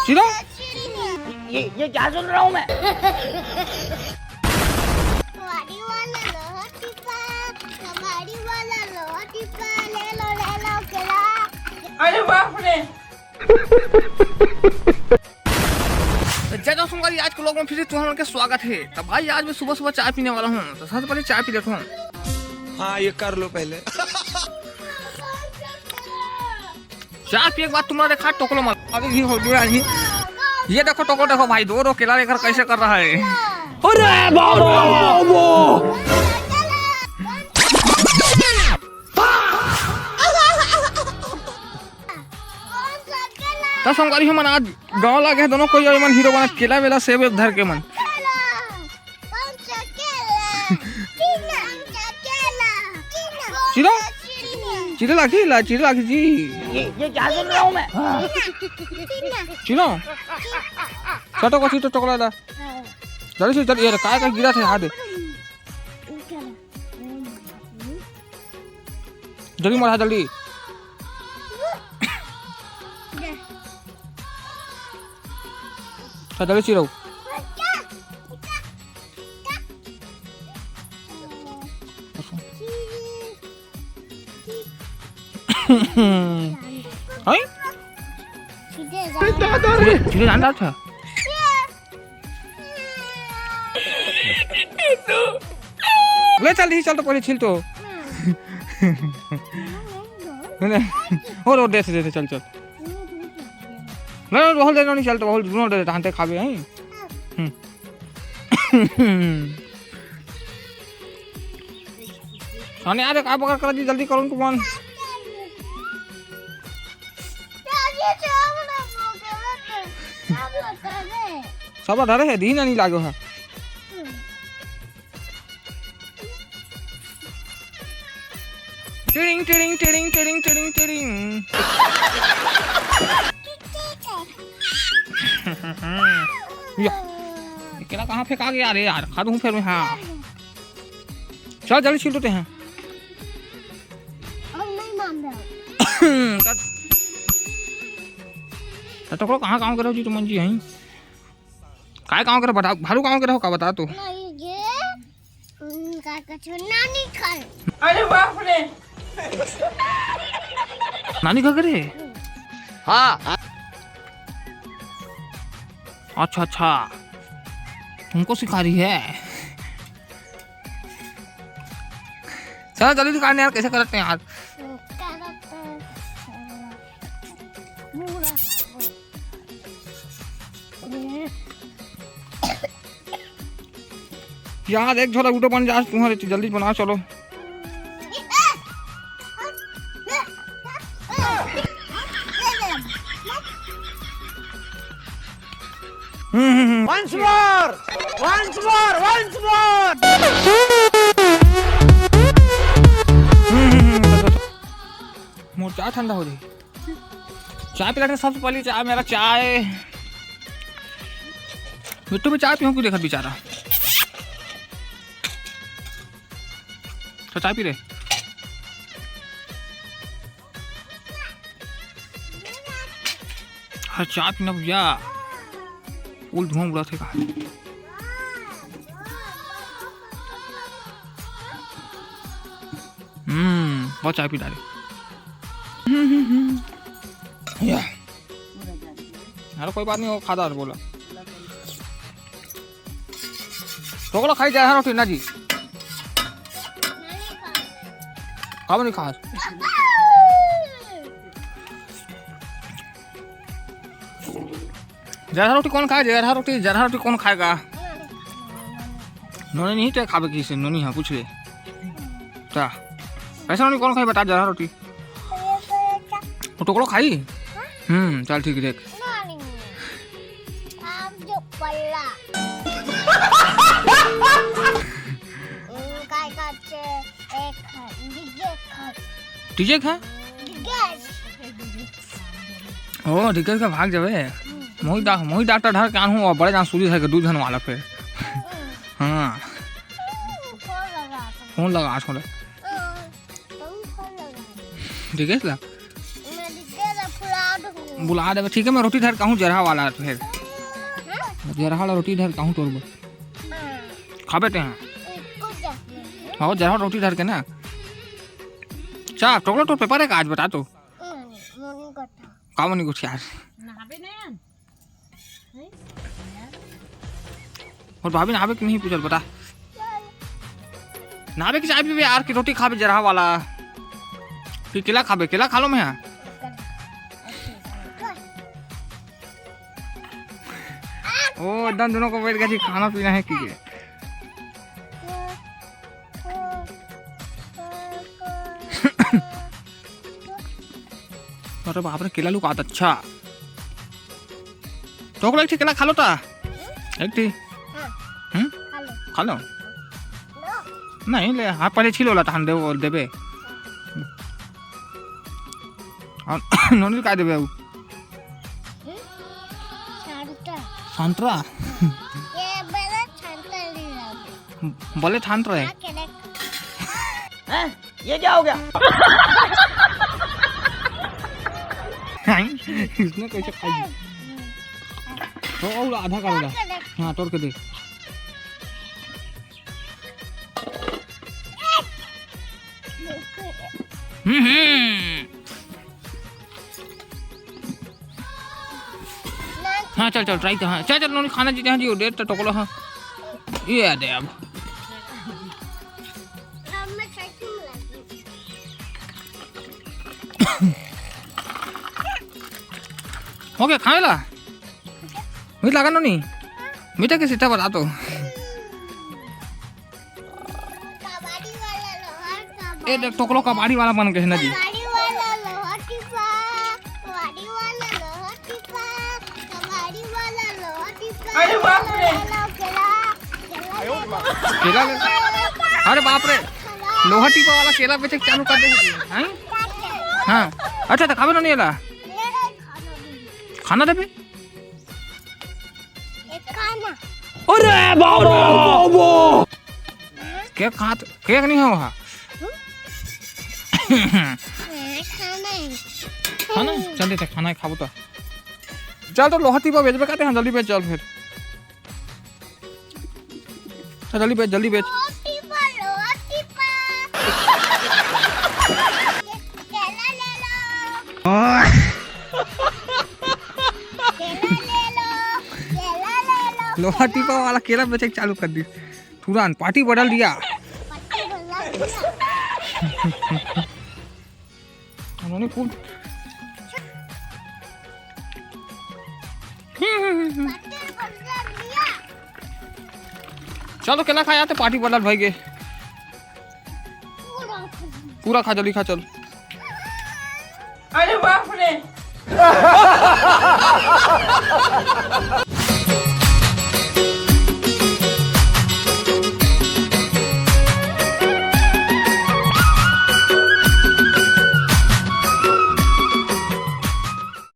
चिरो ये क्या सुन रहा हूँ मैं? अरे बाप रे। जय दोस्तों, आज के लोग में फिर तुम्हारा के स्वागत है। तब भाई आज मैं सुबह सुबह चाय पीने वाला हूँ, तो सबसे पहले चाय पी लेता हूँ। हाँ ये कर लो पहले। चाय पिए के बाद तुम्हारा देखा टोकलो मत अभी घी हो गया नहीं। ये देखो टोको, देखो भाई दो केला लेकर कैसे कर रहा है। अरे बाबा संगवारी हम आज गाँव लागे दोनों कोई मन हीरो बना केला वेला सेब धर के मन। चिरो चिरे लागी जी। ये क्या सुन रहा हूँ मैं? चिरो चटो को चीटो टोकला दा जल्दी से जल्दी। ये काय का गिरा थे हाथ जल्दी मार जल्दी। जल्दी चिरो चिरे जानता था। ले चल तो पहले छिल तो और दे चल नहीं बहुत देर नहीं चलता, बहुत दोनों दे हाथे खाबे हैं। सोने यार काय बगर कर दी जल्दी करूँ कुमान। सब डरे है दी नहीं लागो है। टिरिंग टिरिंग टिरिंग टिरिंग टिरिंग टिरिंग। केला कहाँ फेंका गया रे यार, खा दूँ फिर मैं। हाँ चल जल्दी छील देते हैं। तो कहाँ काम करो जी तुम जी हैं? काय काम करो बता, भालू काम करो का बता तू। अरे बाप रे। नानी का करे? हाँ अच्छा तुमको सिखा रही है। चलो जल्दी दिखाने यार कैसे करते हैं यार। यार एक छोटा वीडियो बन जा तुम्हारे, जल्दी बनाओ चलो। Once more! मोर चाय ठंडा हो रही। चाय पिलाने सबसे पहले चाय मेरा चाय मिट्टू में चाय पीऊँ क्यों देखा बेचारा। तो चाय पी रहे। हाँ चाय पीना भैया उल धुआं उड़ा थे कहा। बहुत चाय पी डाले। यार कोई बात नहीं, वो खादा बोला तो खाई जाए रोटी ना जी। कब नहीं खा जरा रोटी कौन खाए? जरा रोटी कौन खाएगा? नोनी नहीं टे खावे किसे नोनी हाँ पूछ ले क्या ऐसा नोनी कौन खाए बता। जरा रोटी टुकड़ो खाई। चल ठीक है देख। डीजे खा ओ डीजे का भाग जावे। मोही डॉक्टर ढार कान हूँ और बड़े जान सूरी है दूध धन वाला फिर। हाँ फोन लगा छोड़े ठीक है बुला दे ठीक है। मैं रोटी धर कहूँ जरहा वाला फिर जरहा वाला रोटी धर कहूँ तोड़ खा बेटे हैं। हाँ जरहा रोटी धर के ना चा चॉकलेट और पेपर है आज बता तो कामनी कुछ यार। और भाभी नहावे की नहीं पूछल बता नहावे की चाय भी यार की रोटी खावे जरहा वाला फिर केला खावे केला खा लो मैं ओ एकदम दोनों को बैठ गया खाना पीना है की अरे बाप रे केला लुक आता अच्छा चॉकलेट केला खा लो ता एक थी खा लो नहीं ले हाँ पहले छिलो ला थान देव देबे नोनी का देबे संतरा बोले संतरा है ये क्या हो गया? इसने कैसे खाई तो आधा कर दे हाँ तोड़ के दे हाँ चल चल ट्राई कर हाँ चल चल नोनी खाना जीते हाँ जी डेट तो टोकलो हाँ ये दे अब हो गया खाने ला मीठ लगा नो नहीं मीठा के सीटा बता तो ये देख टोकलो कबाड़ी वाला बन गए ना जी केला ले अरे बाप रे लोहा टीपा वाला केला बेचे चालू कर दे हाँ अच्छा तो खावे नहीं ला खाना दे अरे बाबा केक खा केक नहीं है वहाँ खाना चल देते खाना खाबो तो चल तो लोहा टीपा बेचबे कहते हैं जल्दी बेच चल फिर जल्दी बेच जल्दी बेच लोहा टीपा वाला केला बेचे चालू कर दी तुरंत पार्टी बदल दिया उन्होंने खूब चलो केला खाया तो पार्टी बदल भाई गे पूरा खा जल्दी खा चल